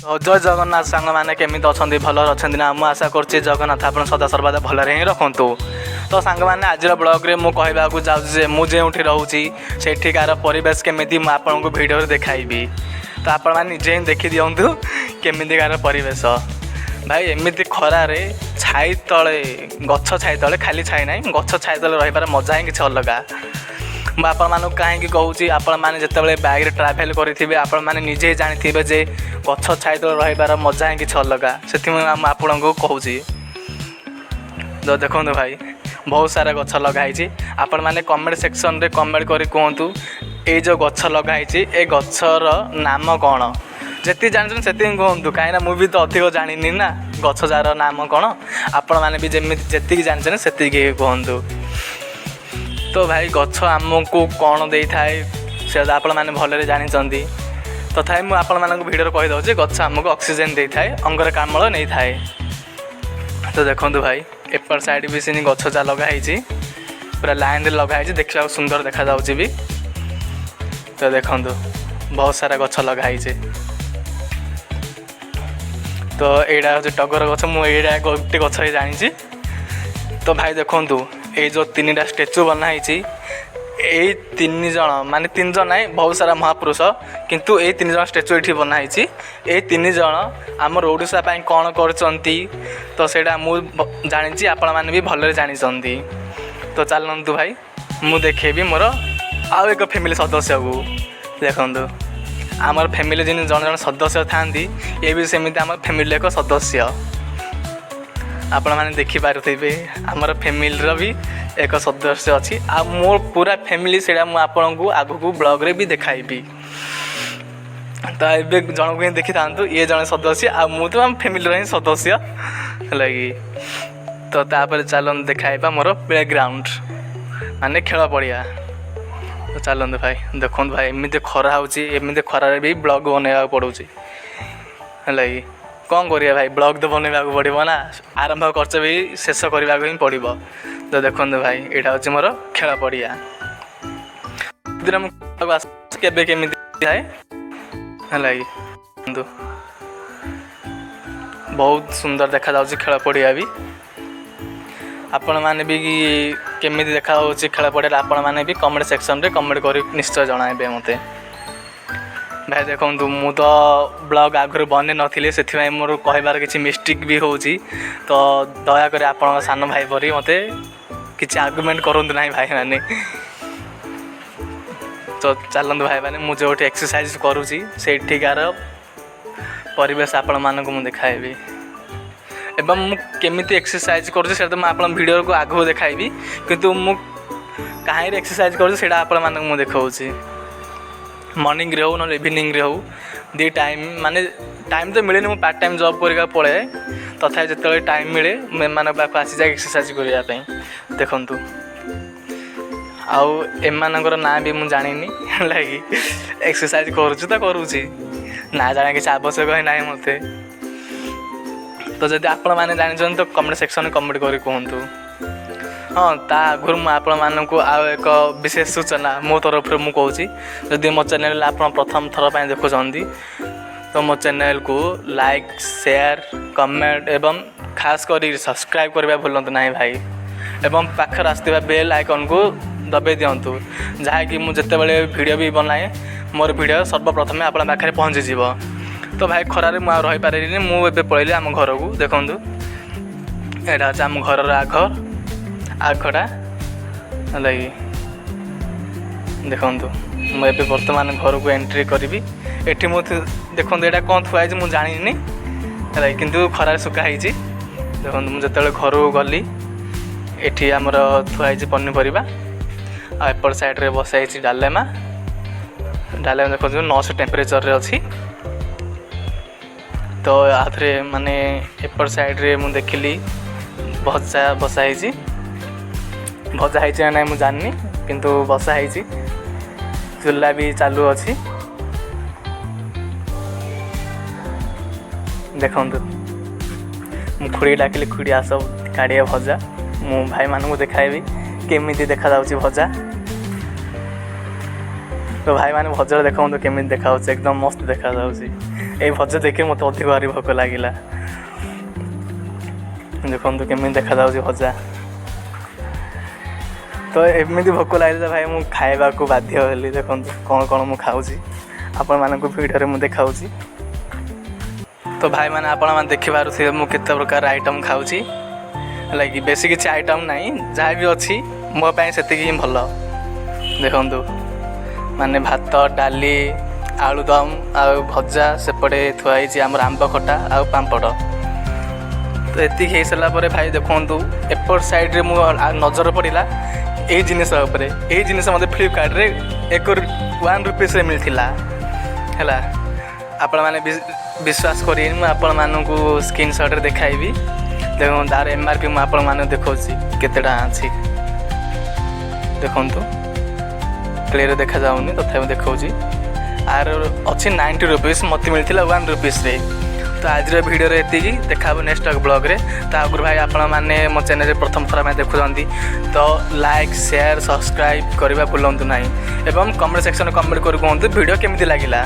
जय जगन्नाथ सांग मैंने केमी अच्छा भल अच्छा ना मुझे आशा कर जगन्नाथ आप सदा सर्वदा भलरे ही रखु। तो सांग मैंने आज ब्लॉग्रे मुझे कहवाक जाऊँ मुझे रोचे सेठिकार परिवेश केमी आपको भिडियो देखाइबी। तो आपण मैंने निजे ही देखी दिंतु केमिकार परिवेश भाई एमती खरारे छाई तले गछ छाई तले खाली छाई ना गछ छाई तले रहीबार मजा ही किसी अलग। मुझे आपण मानक कहीं कहूँ आपण मैंने जिते बैग ट्राभेल करेंगे आपण मैंने निजे जानी जे गछ छाई तले रहीबार मजा ही किसी अलग से आपण को कहूँ। तो देखो भाई बहुत सारा गछ लगाई आपण मैंने कमेंट सेक्शन रे कमेंट करी कहतु ये जो गछ लगाई ए गछर नाम कौन जी जानते से कहतु कहीं मुझे तो अधिक जानी ना गछ जार नाम कौन आपण मैंने भी जमी जी जानते से कहतु। तो भाई गछ आमको कौन दे थाए से आपण मैंने भलरे जानी तथापि मुझे आपण मानक भिडियो कहीदे गछ आमको ऑक्सीजन दे थाए अंगारकाम्ल नहीं थाए। तो देखो भाई एपर साइड भी सीनी गछ जा लगाई पूरा लाइन लगाई देखा सुंदर देखा जाऊँगी भी। तो देखो बहुत सारा गछ लगाई। तो यहाँ हूँ टगर गछ मुझे गोटे गछ ही जानी। तो भाई देखु ये जो तीन टा स्टेचू बनाई यही तीन जन माने तीन जन नहीं बहुत सारा महापुरुष किंतु ये तीन जन स्टेचू ये बनाई ये तीन जन आमर ओडिशा कौन कर तो सेटा मु जानी आपण मैंने भी भलरे जानी। तो चलतु भाई मु देखेबी मोर आउ एक फैमिली सदस्य को देखु आमर फैमिली जिन जन जन सदस्य था ये भी सेमती आम फैमिली एक सदस्य आपण मैंने देखिपे आमर फैमिली भी एक सदस्य अच्छी आ मोर पूरा फैमिली से आपन को आग को ब्लॉग रे भी देखाइबी। तो ये जन को देखी था ये जन सदस्य आ मु तो आम फैमिली ही सदस्य लगी। तो तापर चलन देखाइबा मोर प्ले ग्राउंड माने खेल पड़िया। तो चलते भाई देखो भाई एमती खरा होमती खरारे भी ब्लॉग बनवा पड़ूँ है कौन करिए भाई ब्लॉग तो बनवाक पड़ो ना आरंभ खर्च भी शेष करने ही पड़ो। तो देखो भाई यहाँ हूँ मोर खेल पड़िया केमी थाए है बहुत सुंदर देखा जाऊँ खेल पड़िया भी। आपण मैंने भी केमी देखा खेल पड़िया आपण मैंने भी कमेंट सेक्शन रे कमेंट कर निश्चय जनाइबे मते। भाई देखो मु तो ब्लॉग आगुरी बने नी से मोर कहबार किसी मिस्टेक भी होची। तो दयाकोरी आपण सान भाई परी मते किसी आर्गुमेंट करूँ ना भाई मैंने। तो चलते भाई मैंने मुझे जो एक्सरसाइज करुँची से ठिकार परिवेश आपण मानक मु देखाइबी एवं मु केमिति एक्सरसाइज करुँची से तो आप वीडियो को आगू देखाइबी किंतु मु कहीं एक्सरसाइज करुँची आपण मानक मु देखाऊँची मॉर्निंग रे हो ना इवनिंग रे हो दी टाइम माने टाइम तो मिले मु पार्ट टाइम जॉब करके पड़े तथा जो टाइम मिले मेहमान पाक आसी जाए एक्सरसाइज करने। देखु आउ एमानकर ना भी मुझे जानी लगी एक्सरसाइज करुँच तो करुँची ना जाना किसी आवश्यक ही ना मत। तो जब आपण मैंने जानी तो कमेंट सेक्शन में कमेंट कर कहतु। हाँ ता आगुरी मुझे आउ एक विशेष सूचना मो तरफ मु कहूँ जदि मो चैनल आप प्रथम थर पर देखुं तो मो चैनल को लाइक शेयर कमेंट एवं खास कर सब्सक्राइब करने भूलु ना भाई एवं पाखर आसुवा बेल आइकन को दबाई दिंतु जहाँकि मुझे वीडियो भी बनाए मोर वीडियो सर्वप्रथम आप पाखे पहुँची। तो भाई खरारे मुझे रही पारे मुझे पलैली आम घर को देखु यहाँ आम घर आगटा है देखु मुझे बर्तमान घर को एंट्री करी एटी मुझे देखो यहाँ कौन थुआई मुझे जानी है किंतु खरार सुखाई। देखो मुझे घर को गली एटी आमर थुआई पनीपरिया आपर साइड रे बसाई डालेमा डालेमा देखो 900 टेम्परेचर रे अच्छी। तो आथरे माने एपर साइड रे मुझे देखिली भजा बसाई भजा है ना मुझे जाननी किंतु बसाई चूल्हा भी चालू अच्छी। देखु खुड़ी डाकिली खुड़ी आस काढ़िया भजा मु भाई मानू देखाइबी केमी देखा जाऊँगी भजा। तो भाई मैंने भजर देखा केमी देखा एकदम मस्त देखा এই ଭଜା ଦେଖି ମୋତେ ଅଧିକ ଭାରି ଭୋକ ଲାଗିଲା। ଦେଖନ୍ତୁ କେମିତି ଦେଖାଯାଉଛି ଭଜା। ତ ଏମିତି ଭୋକ ଲାଗିଲା ଭାଇ ମୁଁ ଖାଇବାକୁ ବାଧ୍ୟ ହେଲି। ଦେଖନ୍ତୁ କ'ଣ କ'ଣ ମୁଁ ଖାଉଛି ଆପଣମାନଙ୍କୁ ଭିଡ଼ିଓରେ ମୁଁ ଦେଖାଉଛି। ତ ଭାଇମାନେ ଆପଣମାନେ ଦେଖିପାରୁଥିବେ ମୁଁ କେତେ ପ୍ରକାର ଆଇଟମ୍ ଖାଉଛି ହେଲା କି। ବେଶୀ କିଛି ଆଇଟମ୍ ନାହିଁ, ଯାହା ବି ଅଛି ମୋ ପାଇଁ ସେତିକି ହିଁ ଭଲ। ଦେଖନ୍ତୁ ମାନେ ଭାତ, ଡାଲି, ଆଳୁଦମ୍ ଆଉ ଭଜା, ସେପଟେ ଥୁଆ ହେଇଛି ଆମର ଆମ୍ବ ଖଟା ଆଉ ପାମ୍ପଡ଼। ତ ଏତିକି ହେଇସାରିଲା ପରେ ଭାଇ ଦେଖନ୍ତୁ ଏପଟ ସାଇଡ଼୍ରେ ମୁଁ ନଜର ପଡ଼ିଲା ଏଇ ଜିନିଷ ଉପରେ। ଏଇ ଜିନିଷ ମୋତେ ଫ୍ଲିପକାର୍ଟରେ 1 ରୁପିସ୍ରେ ମିଳିଥିଲା ହେଲା। ଆପଣମାନେ ବିଶ୍ୱାସ କରିବେନି, ମୁଁ ଆପଣମାନଙ୍କୁ ସ୍କ୍ରିନଶଟ୍ରେ ଦେଖାଇବି। ଦେଖନ୍ତୁ ତାର MRP ମୁଁ ଆପଣମାନଙ୍କୁ ଦେଖାଉଛି କେତେ ଟଙ୍କା ଅଛି। ଦେଖନ୍ତୁ କ୍ଲିୟର ଦେଖାଯାଉନି, ତଥାପି ଦେଖାଉଛି। ଆର ଅଛି 90 ରୁପିସ୍, ମୋତେ ମିଳିଥିଲା 1 ରୁପିସ୍ରେ। ତ ଆଜିର ଭିଡ଼ିଓରେ ଏତିକି, ଦେଖାହେବ ନେକ୍ସଟ ବ୍ଲଗ୍ରେ। ତା ଆଗରୁ ଭାଇ ଆପଣମାନେ ମୋ ଚ୍ୟାନେଲରେ ପ୍ରଥମ ଥର ପାଇଁ ଦେଖୁଛନ୍ତି ତ ଲାଇକ୍, ସେୟାର, ସବସ୍କ୍ରାଇବ୍ କରିବା ଭୁଲନ୍ତୁ ନାହିଁ ଏବଂ କମେଣ୍ଟ ସେକ୍ସନରେ କମେଣ୍ଟ କରି କୁହନ୍ତୁ ଭିଡ଼ିଓ କେମିତି ଲାଗିଲା।